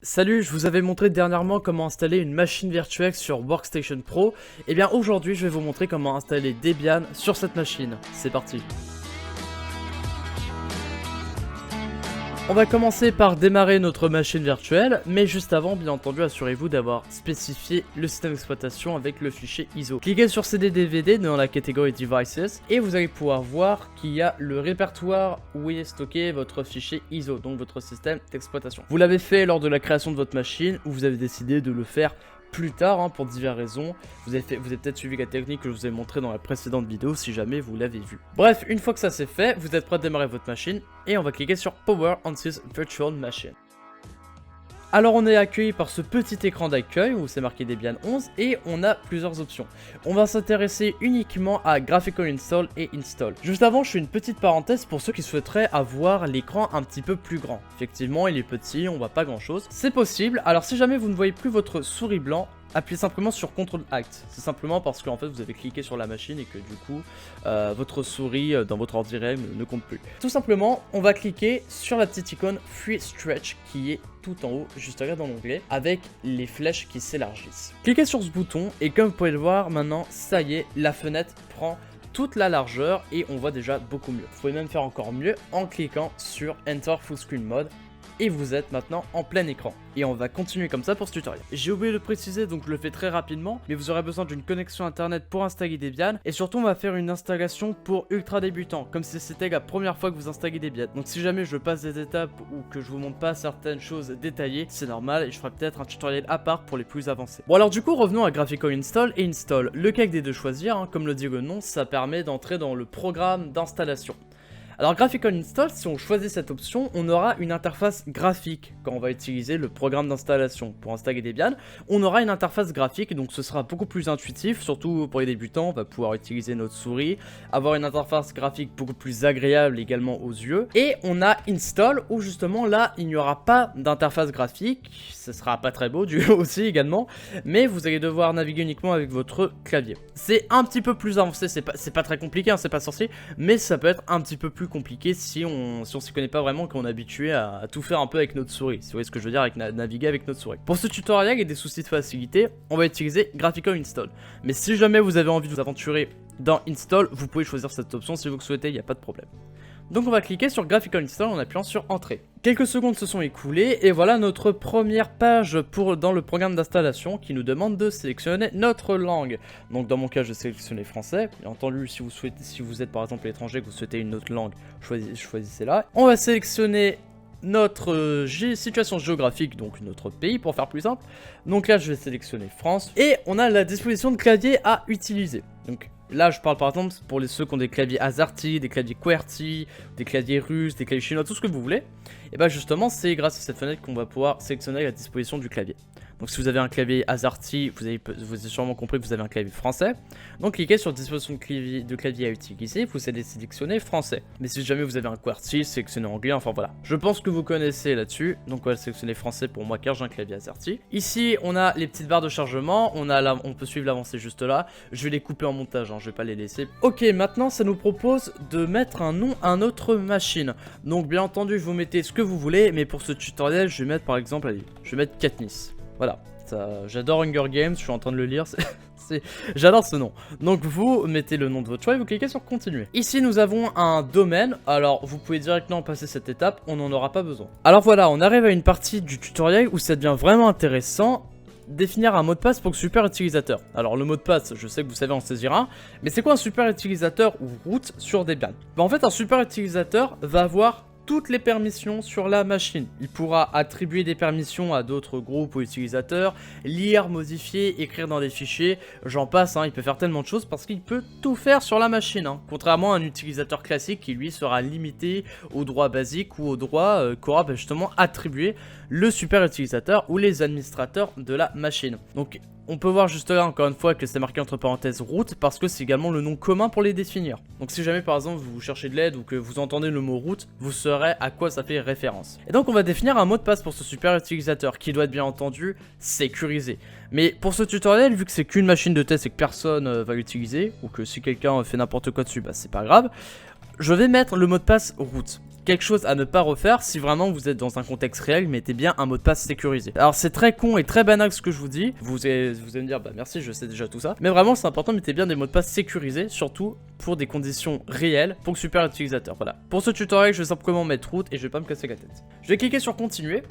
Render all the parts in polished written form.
Salut, je vous avais montré dernièrement comment installer une machine virtuelle sur Workstation Pro. Et bien aujourd'hui je vais vous montrer comment installer Debian sur cette machine. C'est parti. On va commencer par démarrer notre machine virtuelle, mais juste avant, bien entendu, assurez-vous d'avoir spécifié le système d'exploitation avec le fichier ISO. Cliquez sur CD-DVD dans la catégorie Devices et vous allez pouvoir voir qu'il y a le répertoire où est stocké votre fichier ISO, donc votre système d'exploitation. Vous l'avez fait lors de la création de votre machine ou vous avez décidé de le faire plus tard pour diverses raisons. Vous avez peut-être suivi la technique que je vous ai montré dans la précédente vidéo si jamais vous l'avez vu. Bref, une fois que ça c'est fait, vous êtes prêt à démarrer votre machine et on va cliquer sur Power on this Virtual Machine. Alors on est accueilli par ce petit écran d'accueil où c'est marqué Debian 11 et on a plusieurs options. On va s'intéresser uniquement à Graphical Install et Install. Juste avant, je fais une petite parenthèse pour ceux qui souhaiteraient avoir l'écran un petit peu plus grand. Effectivement, il est petit, on voit pas grand chose. C'est possible, alors si jamais vous ne voyez plus votre souris blanc, appuyez simplement sur CTRL ACT. C'est simplement parce qu'en fait vous avez cliqué sur la machine et que du coup votre souris dans votre ordi réel ne compte plus. Tout simplement, on va cliquer sur la petite icône Free Stretch qui est tout en haut, juste là dans l'onglet, avec les flèches qui s'élargissent. Cliquez sur ce bouton et comme vous pouvez le voir maintenant, ça y est, la fenêtre prend toute la largeur et on voit déjà beaucoup mieux. Vous pouvez même faire encore mieux en cliquant sur Enter Full Screen Mode. Et vous êtes maintenant en plein écran. Et on va continuer comme ça pour ce tutoriel. J'ai oublié de préciser, donc je le fais très rapidement, mais vous aurez besoin d'une connexion internet pour installer Debian. Et surtout on va faire une installation pour ultra débutants, comme si c'était la première fois que vous installez Debian. Donc si jamais je passe des étapes ou que je vous montre pas certaines choses détaillées, c'est normal et je ferai peut-être un tutoriel à part pour les plus avancés. Bon alors du coup revenons à Graphical Install et Install. Lequel des deux choisir, comme le dit le nom, ça permet d'entrer dans le programme d'installation. Alors Graphical Install, si on choisit cette option, on aura une interface graphique quand on va utiliser le programme d'installation. Pour installer Debian, on aura une interface graphique, donc ce sera beaucoup plus intuitif, surtout pour les débutants, on va pouvoir utiliser notre souris, avoir une interface graphique beaucoup plus agréable également aux yeux. Et on a Install, où justement là, il n'y aura pas d'interface graphique, ce sera pas très beau du coup aussi également, mais vous allez devoir naviguer uniquement avec votre clavier. C'est un petit peu plus avancé, c'est pas très compliqué, c'est pas sorcier, mais ça peut être un petit peu plus compliqué si on s'y connaît pas vraiment, qu'on est habitué à tout faire un peu avec notre souris, si vous voyez ce que je veux dire avec naviguer avec notre souris. Pour ce tutoriel et des soucis de facilité, on va utiliser Graphical Install. Mais si jamais vous avez envie de vous aventurer dans Install, vous pouvez choisir cette option si vous le souhaitez, il n'y a pas de problème. Donc on va cliquer sur Graphical Install en appuyant sur Entrée. Quelques secondes se sont écoulées et voilà notre première page dans le programme d'installation qui nous demande de sélectionner notre langue. Donc dans mon cas je sélectionne français. Bien entendu si vous êtes par exemple étranger que vous souhaitez une autre langue, choisissez là. On va sélectionner notre situation géographique, donc notre pays pour faire plus simple. Donc là je vais sélectionner France et on a la disposition de clavier à utiliser. Donc là je parle par exemple pour ceux qui ont des claviers AZERTY, des claviers QWERTY, des claviers russes, des claviers chinois, tout ce que vous voulez. Et bah justement c'est grâce à cette fenêtre qu'on va pouvoir sélectionner la disposition du clavier. Donc si vous avez un clavier AZERTY, vous avez sûrement compris que vous avez un clavier français. Donc cliquez sur disposition de clavier à utiliser, vous allez sélectionner français. Mais si jamais vous avez un QWERTY, sélectionnez anglais, enfin voilà. Je pense que vous connaissez là-dessus, donc on va sélectionner français pour moi car j'ai un clavier AZERTY. Ici on a les petites barres de chargement, on peut suivre l'avancée juste là. Je vais les couper en montage, je vais pas les laisser. Ok, maintenant ça nous propose de mettre un nom à notre machine. Donc bien entendu vous mettez ce que vous voulez, mais pour ce tutoriel je vais mettre par exemple, allez, je vais mettre Katniss. Voilà, j'adore Hunger Games, je suis en train de le lire, j'adore ce nom. Donc vous mettez le nom de votre choix et vous cliquez sur continuer. Ici nous avons un domaine, alors vous pouvez directement passer cette étape, on n'en aura pas besoin. Alors voilà, on arrive à une partie du tutoriel où ça devient vraiment intéressant. Définir un mot de passe pour le super utilisateur. Alors le mot de passe, je sais que vous savez en saisir un, mais c'est quoi un super utilisateur ou root sur Debian? En fait un super utilisateur va avoir toutes les permissions sur la machine. Il pourra attribuer des permissions à d'autres groupes ou utilisateurs, lire, modifier, écrire dans des fichiers, j'en passe, il peut faire tellement de choses parce qu'il peut tout faire sur la machine. Contrairement à un utilisateur classique qui lui sera limité aux droits basiques ou aux droits qu'aura justement attribué le super utilisateur ou les administrateurs de la machine. Donc on peut voir juste là encore une fois que c'est marqué entre parenthèses root parce que c'est également le nom commun pour les définir. Donc si jamais par exemple vous cherchez de l'aide ou que vous entendez le mot root, vous saurez à quoi ça fait référence. Et donc on va définir un mot de passe pour ce super utilisateur qui doit être bien entendu sécurisé. Mais pour ce tutoriel, vu que c'est qu'une machine de test et que personne va l'utiliser, ou que si quelqu'un fait n'importe quoi dessus, bah c'est pas grave, je vais mettre le mot de passe root. quelque chose à ne pas refaire, si vraiment vous êtes dans un contexte réel, mettez bien un mot de passe sécurisé. Alors c'est très con et très banal ce que je vous dis, vous allez me dire bah merci, je sais déjà tout ça, mais vraiment c'est important, mettez bien des mots de passe sécurisés, surtout pour des conditions réelles, pour que super utilisateur. Voilà, pour ce tutoriel je vais simplement mettre route et je vais pas me casser la tête. Je vais cliquer sur continuer.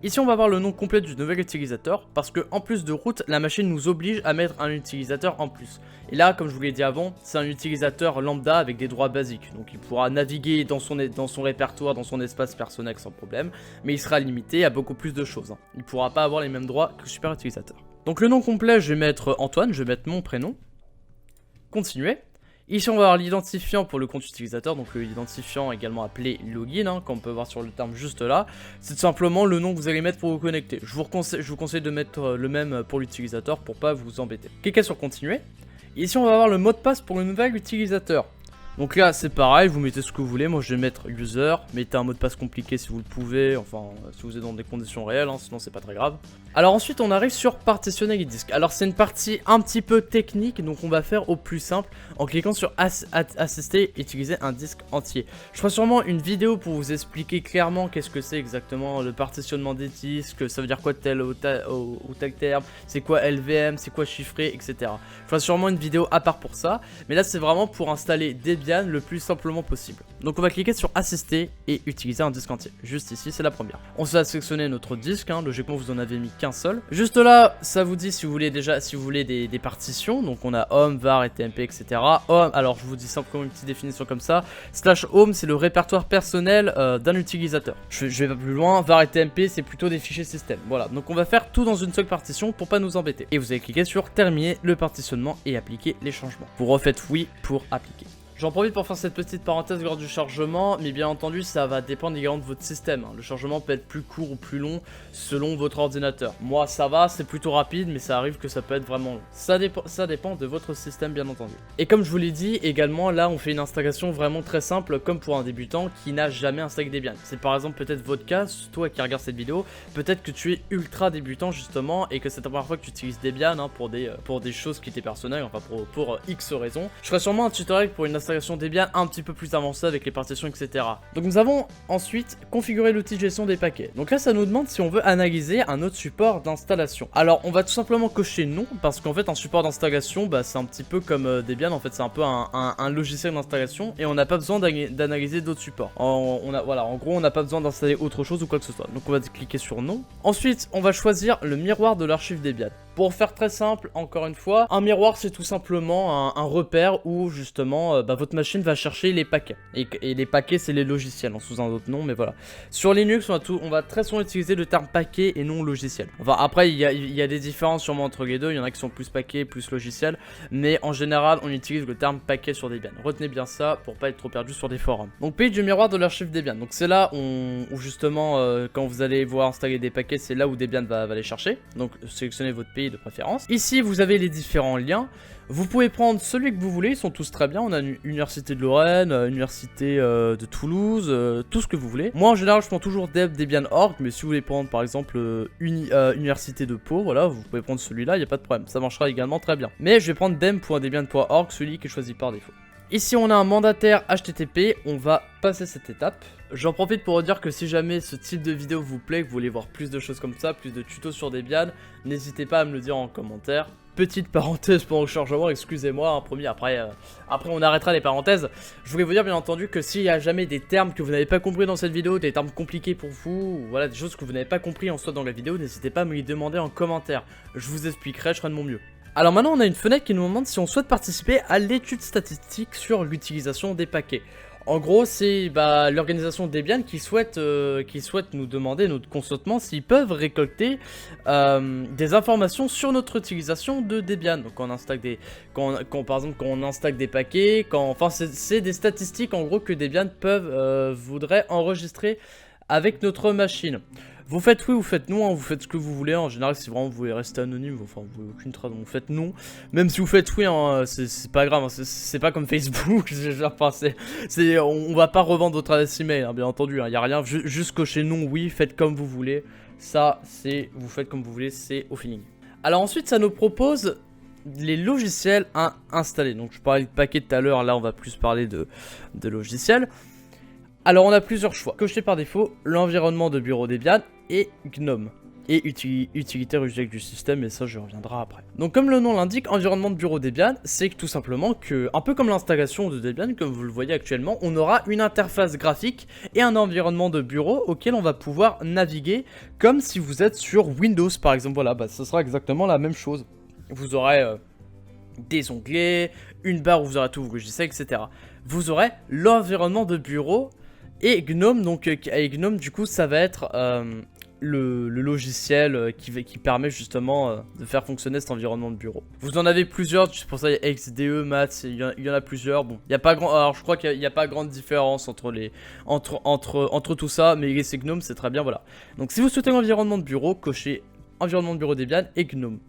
Ici on va voir le nom complet du nouvel utilisateur parce que en plus de route, la machine nous oblige à mettre un utilisateur en plus. Et là, comme je vous l'ai dit avant, c'est un utilisateur lambda avec des droits basiques. Donc il pourra naviguer dans son répertoire, dans son espace personnel sans problème, mais il sera limité à beaucoup plus de choses. Il ne pourra pas avoir les mêmes droits que le super utilisateur. Donc le nom complet, je vais mettre Antoine, je vais mettre mon prénom. Continuer. Ici on va avoir l'identifiant pour le compte utilisateur, donc l'identifiant également appelé login, comme on peut voir sur le terme juste là. C'est tout simplement le nom que vous allez mettre pour vous connecter. Je vous conseille de mettre le même pour l'utilisateur pour pas vous embêter. Cliquez sur continuer. Ici on va avoir le mot de passe pour le nouvel utilisateur. Donc là c'est pareil, vous mettez ce que vous voulez, moi je vais mettre user, mettez un mot de passe compliqué si vous le pouvez, enfin si vous êtes dans des conditions réelles, sinon c'est pas très grave. Alors ensuite on arrive sur partitionner les disques. Alors c'est une partie un petit peu technique, donc on va faire au plus simple en cliquant sur assister, utiliser un disque entier. Je ferai sûrement une vidéo pour vous expliquer clairement qu'est-ce que c'est exactement le partitionnement des disques, ça veut dire quoi tel ou tel terme, c'est quoi LVM, c'est quoi chiffré, etc. Je ferai sûrement une vidéo à part pour ça, mais là c'est vraiment pour installer Debian le plus simplement possible. Donc on va cliquer sur assister et utiliser un disque entier. Juste ici c'est la première. On va sélectionner notre disque, logiquement vous en avez mis qu'un seul. Juste là ça vous dit si vous voulez des partitions. Donc on a home, var et tmp, etc. Home, alors je vous dis simplement une petite définition comme ça. /home c'est le répertoire personnel d'un utilisateur. Je vais pas plus loin. Var et tmp c'est plutôt des fichiers système. Voilà, donc on va faire tout dans une seule partition pour pas nous embêter. Et vous allez cliquer sur terminer le partitionnement et appliquer les changements. Vous refaites oui pour appliquer. J'en profite pour faire cette petite parenthèse lors du chargement, mais bien entendu ça va dépendre également de votre système. Le chargement peut être plus court ou plus long selon votre ordinateur. Moi ça va, c'est plutôt rapide, mais ça arrive que ça peut être vraiment long. Ça dépend de votre système bien entendu. Et comme je vous l'ai dit, également là on fait une installation vraiment très simple comme pour un débutant qui n'a jamais installé Debian. C'est par exemple peut-être votre cas, toi qui regarde cette vidéo, peut-être que tu es ultra débutant justement et que c'est la première fois que tu utilises Debian pour des choses qui étaient personnelles, enfin pour X raisons. Je ferai sûrement un tutoriel pour une installation Debian un petit peu plus avancée avec les partitions, etc. Donc nous avons ensuite configuré l'outil de gestion des paquets. Donc là ça nous demande si on veut analyser un autre support d'installation. Alors on va tout simplement cocher non, parce qu'en fait un support d'installation c'est un petit peu comme Debian, en fait c'est un peu un logiciel d'installation et on n'a pas besoin d'analyser d'autres supports. Voilà, en gros on n'a pas besoin d'installer autre chose ou quoi que ce soit. Donc on va cliquer sur non. Ensuite on va choisir le miroir de l'archive Debian. Pour faire très simple, encore une fois, un miroir c'est tout simplement un repère où justement votre machine va chercher les paquets. Et les paquets c'est les logiciels, sous un autre nom, mais voilà. Sur Linux on va très souvent utiliser le terme paquet et non logiciel. Enfin après il y a des différences sûrement entre les deux, il y en a qui sont plus paquets, plus logiciel, mais en général on utilise le terme paquet sur Debian. Retenez bien ça pour pas être trop perdu sur des forums. Donc pays du miroir de l'archive Debian, donc c'est là où justement quand vous allez voir installer des paquets, c'est là où Debian va les chercher. Donc sélectionnez votre pays de préférence. Ici vous avez les différents liens. Vous pouvez prendre celui que vous voulez, ils sont tous très bien. On a une Université de Lorraine, Université de Toulouse, tout ce que vous voulez. Moi en général je prends toujours Debian.org, mais si vous voulez prendre par exemple Université de Pau, voilà, vous pouvez prendre celui-là, il n'y a pas de problème, ça marchera également très bien. Mais je vais prendre dem.debian.org, celui qui est choisi par défaut. Ici on a un mandataire HTTP, on va passer cette étape. J'en profite pour dire que si jamais ce type de vidéo vous plaît, que vous voulez voir plus de choses comme ça, plus de tutos sur Debian, n'hésitez pas à me le dire en commentaire. Petite parenthèse pendant le chargement, excusez-moi, promis, après on arrêtera les parenthèses. Je voulais vous dire bien entendu que s'il y a jamais des termes que vous n'avez pas compris dans cette vidéo, des termes compliqués pour vous, ou voilà, des choses que vous n'avez pas compris en soi dans la vidéo, n'hésitez pas à me les demander en commentaire. Je vous expliquerai, je ferai de mon mieux. Alors maintenant on a une fenêtre qui nous demande si on souhaite participer à l'étude statistique sur l'utilisation des paquets. En gros c'est l'organisation Debian qui souhaite nous demander notre consentement s'ils peuvent récolter des informations sur notre utilisation de Debian. Donc quand on installe par exemple quand on installe des paquets, c'est des statistiques en gros que Debian voudrait enregistrer avec notre machine. Vous faites oui, vous faites non, vous faites ce que vous voulez. En général, si vraiment vous voulez rester anonyme, enfin, vous voulez aucune trace, vous faites non. Même si vous faites oui, c'est pas grave, c'est pas comme Facebook. On va pas revendre votre adresse email, bien entendu. Y a rien, juste cocher non, oui, faites comme vous voulez. Ça, vous faites comme vous voulez, c'est au feeling. Alors ensuite, ça nous propose les logiciels à installer. Donc, je parlais de paquets tout à l'heure, là, on va plus parler de logiciels. Alors on a plusieurs choix. Cocher par défaut l'environnement de bureau Debian et GNOME. Et utilitaire usuel du système, et ça je reviendrai après. Donc comme le nom l'indique, environnement de bureau Debian, c'est tout simplement que, un peu comme l'installation de Debian, comme vous le voyez actuellement, on aura une interface graphique et un environnement de bureau auquel on va pouvoir naviguer, comme si vous êtes sur Windows par exemple. Voilà, bah, ce sera exactement la même chose. Vous aurez des onglets, une barre où vous aurez tout vos logiciels, etc. Vous aurez l'environnement de bureau et GNOME, donc avec GNOME du coup ça va être le logiciel qui permet justement de faire fonctionner cet environnement de bureau. Vous en avez plusieurs, c'est pour ça il y a XDE, Math, il y en a plusieurs. Bon, il y a pas grand, alors je crois qu'il n'y a pas grande différence entre les entre tout ça, mais c'est GNOME, c'est très bien, voilà. Donc si vous souhaitez l'environnement de bureau, cochez environnement de bureau Debian et GNOME.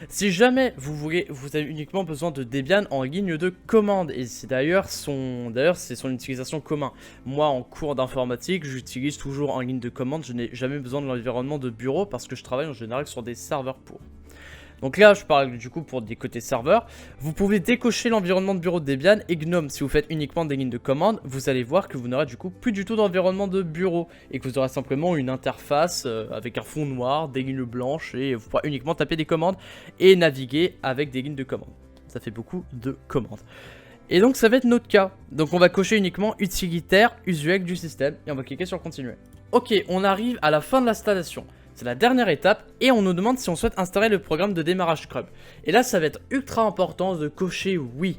Si jamais vous avez uniquement besoin de Debian en ligne de commande, et c'est d'ailleurs c'est son utilisation commune. Moi en cours d'informatique, j'utilise toujours en ligne de commande, je n'ai jamais besoin de l'environnement de bureau parce que je travaille en général sur des serveurs pour. Donc là, je parle du coup pour des côtés serveurs. Vous pouvez décocher l'environnement de bureau de Debian et GNOME. Si vous faites uniquement des lignes de commande, vous allez voir que vous n'aurez du coup plus du tout d'environnement de bureau et que vous aurez simplement une interface avec un fond noir, des lignes blanches et vous pourrez uniquement taper des commandes et naviguer avec des lignes de commande. Ça fait beaucoup de commandes. Et donc ça va être notre cas. Donc on va cocher uniquement utilitaire usuel du système et on va cliquer sur continuer. Ok, on arrive à la fin de l'installation. C'est la dernière étape et on nous demande si on souhaite installer le programme de démarrage Grub. Et là, ça va être ultra important de cocher oui.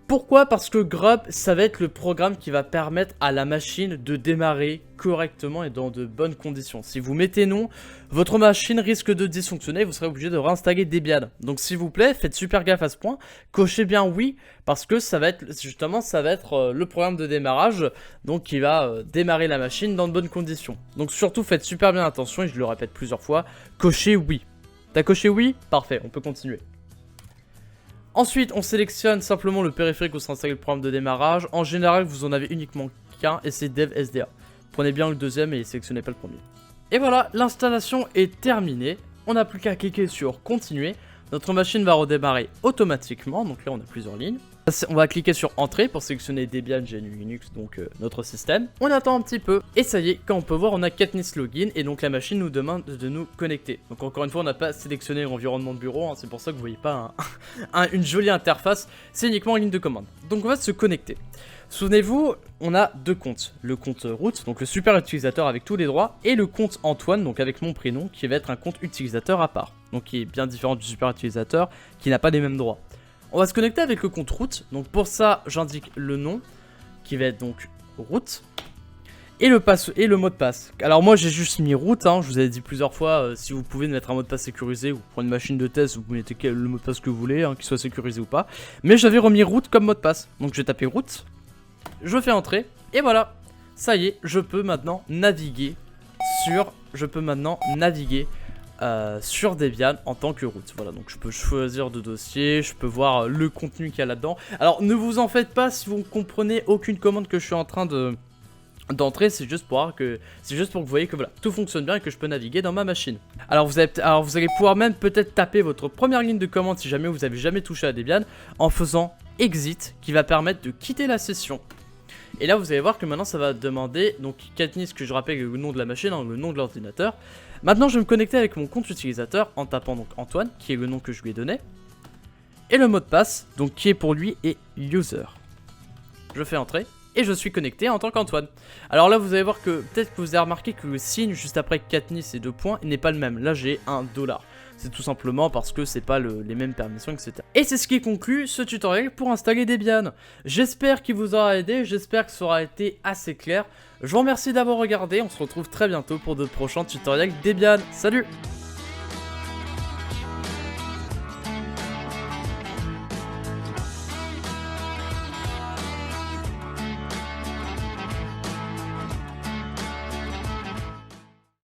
Pourquoi? Parce que Grub, ça va être le programme qui va permettre à la machine de démarrer correctement et dans de bonnes conditions. Si vous mettez non, votre machine risque de dysfonctionner et vous serez obligé de réinstaller Debian. Donc s'il vous plaît, faites super gaffe à ce point, cochez bien oui, parce que ça va être justement le programme de démarrage donc qui va démarrer la machine dans de bonnes conditions. Donc surtout faites super bien attention et je le répète plusieurs fois, cochez oui. T'as coché oui? Parfait, on peut continuer. Ensuite, on sélectionne simplement le périphérique où sera installé le programme de démarrage. En général, vous en avez uniquement qu'un et c'est Dev SDA. Prenez bien le deuxième et sélectionnez pas le premier. Et voilà, l'installation est terminée. On n'a plus qu'à cliquer sur continuer. Notre machine va redémarrer automatiquement. Donc là, on a plusieurs lignes. On va cliquer sur entrée pour sélectionner Debian, GNU Linux, donc notre système. On attend un petit peu et ça y est, quand on peut voir, on a Katniss Login et donc la machine nous demande de nous connecter. Donc encore une fois, on n'a pas sélectionné l'environnement de bureau, hein, c'est pour ça que vous voyez pas une jolie interface, c'est uniquement en ligne de commande. Donc on va se connecter. Souvenez-vous, on a deux comptes, le compte root, donc le super utilisateur avec tous les droits, et le compte Antoine, donc avec mon prénom, qui va être un compte utilisateur à part, donc qui est bien différent du super utilisateur, qui n'a pas les mêmes droits. On va se connecter avec le compte root, donc pour ça j'indique le nom, qui va être donc root, et le mot de passe. Alors moi j'ai juste mis root, hein, je vous avais dit plusieurs fois, si vous pouvez mettre un mot de passe sécurisé, ou pour une machine de test, vous mettez le mot de passe que vous voulez, hein, qu'il soit sécurisé ou pas, mais j'avais remis root comme mot de passe, donc je vais taper root, je fais entrer, et voilà, ça y est, je peux maintenant naviguer sur Debian en tant que root. Voilà, donc je peux choisir de dossier, je peux voir le contenu qu'il y a là-dedans. Alors ne vous en faites pas si vous ne comprenez aucune commande que je suis en train d'entrer, c'est juste pour que vous voyez que voilà, tout fonctionne bien et que je peux naviguer dans ma machine. Alors vous allez pouvoir même peut-être taper votre première ligne de commande si jamais vous avez jamais touché à Debian en faisant exit qui va permettre de quitter la session. Et là vous allez voir que maintenant ça va demander, donc Katniss, que je rappelle le nom de la machine, hein, le nom de l'ordinateur. Maintenant je vais me connecter avec mon compte utilisateur en tapant donc Antoine, qui est le nom que je lui ai donné. Et le mot de passe, donc qui est pour lui, est user. Je fais entrer et je suis connecté en tant qu'Antoine. Alors là vous allez voir que peut-être que vous avez remarqué que le signe juste après Katniss et 2 points n'est pas le même. Là j'ai $1. C'est tout simplement parce que c'est pas les mêmes permissions, etc. Et c'est ce qui conclut ce tutoriel pour installer Debian. J'espère qu'il vous aura aidé, j'espère que ça aura été assez clair. Je vous remercie d'avoir regardé, on se retrouve très bientôt pour de prochains tutoriels Debian. Salut!